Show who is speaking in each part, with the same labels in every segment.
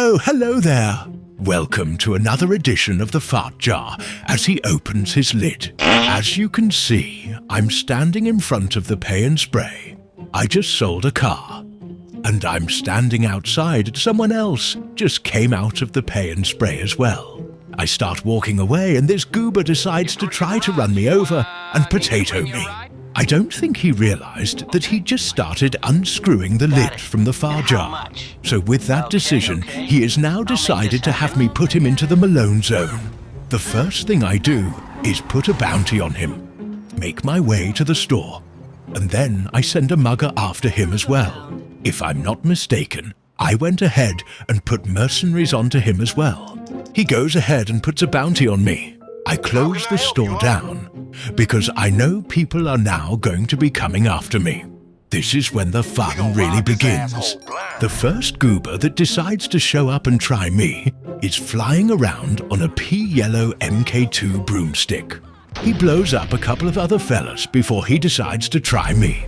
Speaker 1: Oh, hello there. Welcome to another edition of the Fart Jar as he opens his lid. As you can see, I'm standing in front of the Pay and Spray. I just sold a car. And I'm standing outside. Someone else just came out of the Pay and Spray as well. I start walking away and this goober decides to try to run me over and potato me. I don't think he realized that he just started unscrewing the lid from the far jar. So with that decision, he has now decided to have me put him into the Malone zone. The first thing I do is put a bounty on him, make my way to the store, and then I send a mugger after him as well. If I'm not mistaken, I went ahead and put mercenaries onto him as well. He goes ahead and puts a bounty on me. I close the store down because I know people are now going to be coming after me. This is when the fun really begins. The first goober that decides to show up and try me is flying around on a pea yellow MK2 broomstick. He blows up a couple of other fellas before he decides to try me.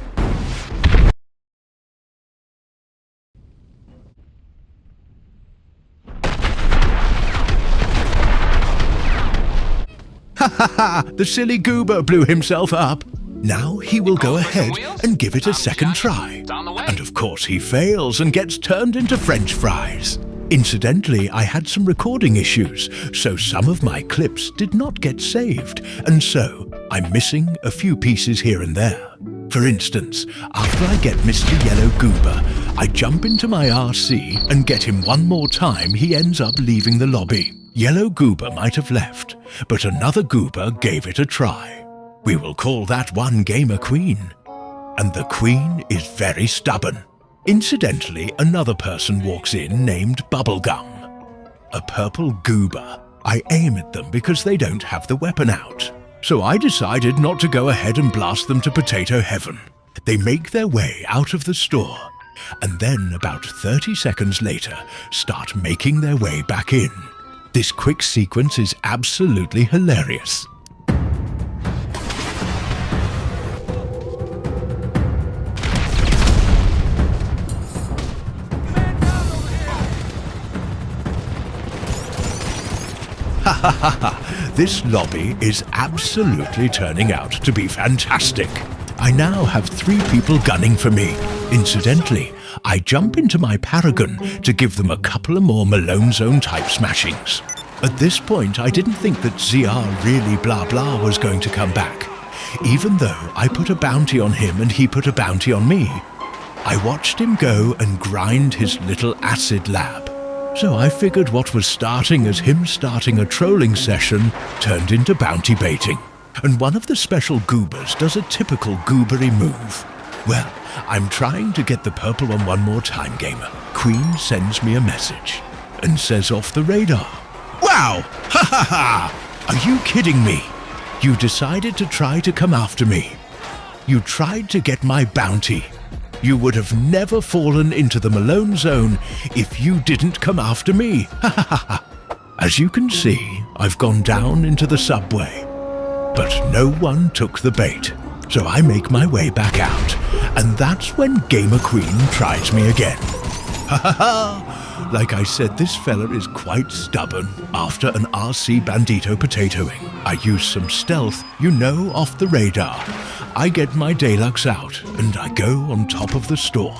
Speaker 1: Ha ha ha! The silly goober blew himself up. Now he will go ahead and give it a second try. And of course he fails and gets turned into French fries. Incidentally, I had some recording issues, so some of my clips did not get saved, and so I'm missing a few pieces here and there. For instance, after I get Mr. Yellow Goober, I jump into my RC and get him one more time. He ends up leaving the lobby. Yellow Goober might have left, but another goober gave it a try. We will call that one gamer queen. And the queen is very stubborn. Incidentally, another person walks in named Bubblegum. A purple goober. I aim at them because they don't have the weapon out. So I decided not to go ahead and blast them to potato heaven. They make their way out of the store, and then about 30 seconds later start making their way back in. This quick sequence is absolutely hilarious. Ha ha ha ha! This lobby is absolutely turning out to be fantastic. I now have 3 people gunning for me. Incidentally, I jump into my Paragon to give them a couple of more Malone Zone type smashings. At this point, I didn't think that ZR really blah blah was going to come back, even though I put a bounty on him and he put a bounty on me. I watched him go and grind his little acid lab. So I figured what was starting as him starting a trolling session turned into bounty baiting. And one of the special goobers does a typical goobery move. Well, I'm trying to get the purple one more time, gamer. Queen sends me a message and says off the radar, "Wow! Ha ha ha! Are you kidding me? You decided to try to come after me. You tried to get my bounty. You would have never fallen into the Malone Zone if you didn't come after me. Ha ha ha ha!" As you can see, I've gone down into the subway. But no one took the bait, so I make my way back out, and that's when Gamer Queen tries me again. Ha ha ha! Like I said, this fella is quite stubborn. After an RC Bandito potatoing, I use some stealth, off the radar. I get my Deluxe out, and I go on top of the store.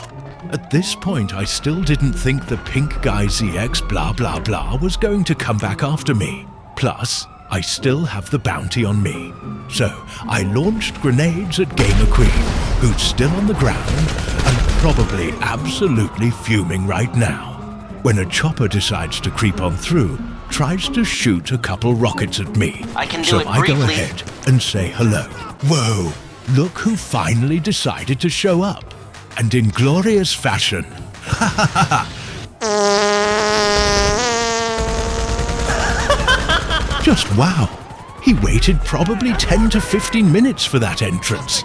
Speaker 1: At this point, I still didn't think the pink guy ZX blah blah blah was going to come back after me. Plus, I still have the bounty on me. So I launched grenades at Gamer Queen, who's still on the ground and probably absolutely fuming right now. When a chopper decides to creep on through, tries to shoot a couple rockets at me.
Speaker 2: I can do
Speaker 1: so
Speaker 2: it
Speaker 1: I go
Speaker 2: briefly.
Speaker 1: ahead and say hello. Whoa, look who finally decided to show up. And in glorious fashion, ha ha ha ha. Just wow. He waited probably 10 to 15 minutes for that entrance.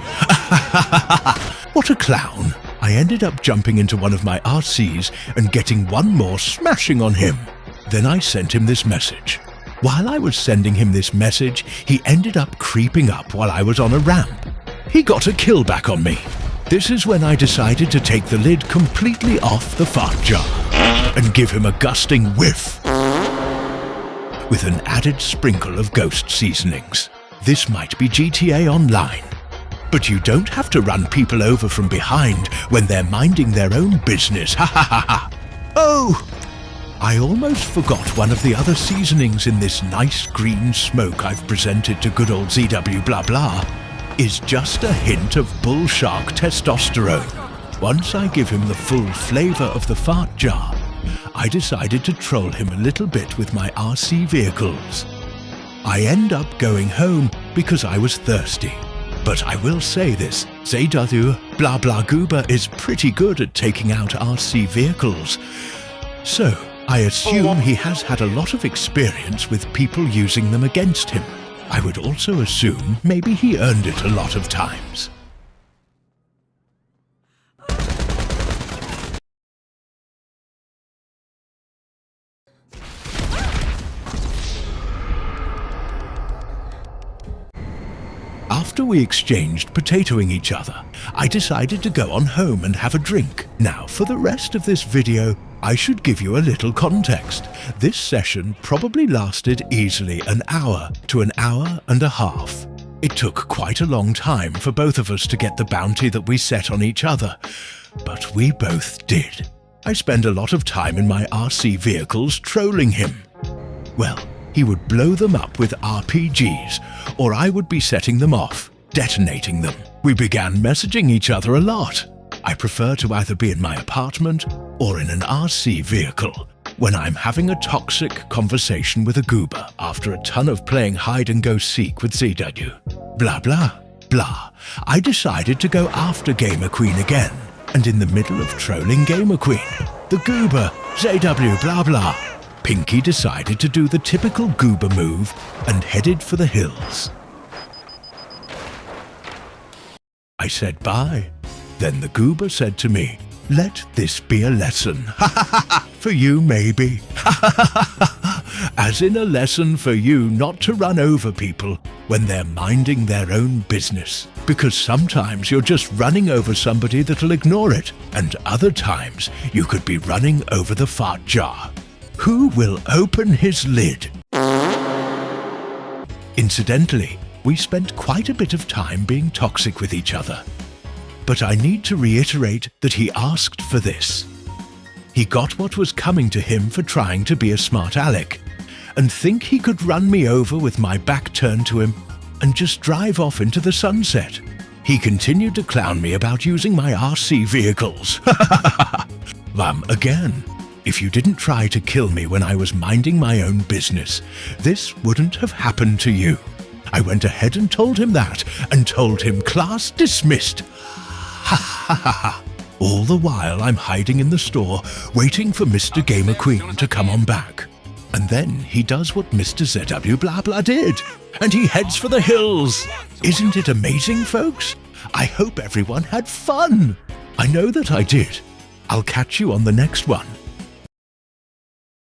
Speaker 1: What a clown. I ended up jumping into one of my RCs and getting one more smashing on him. Then I sent him this message. While I was sending him this message, he ended up creeping up while I was on a ramp. He got a kill back on me. This is when I decided to take the lid completely off the fart jar. and give him a gusting whiff with an added sprinkle of ghost seasonings. This might be GTA Online, but you don't have to run people over from behind when they're minding their own business. Ha ha ha ha! Oh! I almost forgot one of the other seasonings in this nice green smoke I've presented to good old ZW blah blah is just a hint of bull shark testosterone. Once I give him the full flavour of the fart jar, I decided to troll him a little bit with my RC vehicles. I end up going home because I was thirsty. But I will say this, ZW blah blah goober is pretty good at taking out RC vehicles. So, I assume he has had a lot of experience with people using them against him. I would also assume maybe he earned it a lot of times. After we exchanged potatoing each other, I decided to go on home and have a drink. Now, for the rest of this video, I should give you a little context. This session probably lasted easily an hour to an hour and a half. It took quite a long time for both of us to get the bounty that we set on each other, but we both did. I spent a lot of time in my RC vehicles trolling him. Well, he would blow them up with RPGs, or I would be setting them off, detonating them. We began messaging each other a lot. I prefer to either be in my apartment or in an RC vehicle when I'm having a toxic conversation with a goober after a ton of playing hide-and-go-seek with ZW. Blah blah blah. I decided to go after Gamer Queen again, and in the middle of trolling Gamer Queen, the goober, ZW blah blah, Pinky decided to do the typical goober move and headed for the hills. I said bye. Then the goober said to me, "Let this be a lesson." Ha ha ha ha! For you maybe. Ha ha ha ha! As in a lesson for you not to run over people when they're minding their own business. Because sometimes you're just running over somebody that'll ignore it, and other times you could be running over the fart jar. Who will open his lid? Incidentally, we spent quite a bit of time being toxic with each other. But I need to reiterate that he asked for this. He got what was coming to him for trying to be a smart aleck, and think he could run me over with my back turned to him and just drive off into the sunset. He continued to clown me about using my RC vehicles. Again, if you didn't try to kill me when I was minding my own business, this wouldn't have happened to you. I went ahead and told him that, and told him class dismissed. Ha ha ha ha. All the while I'm hiding in the store, waiting for Mr. Gamer Queen to come on back. And then he does what Mr. ZW blah blah did, and he heads for the hills. Isn't it amazing, folks? I hope everyone had fun. I know that I did. I'll catch you on the next one.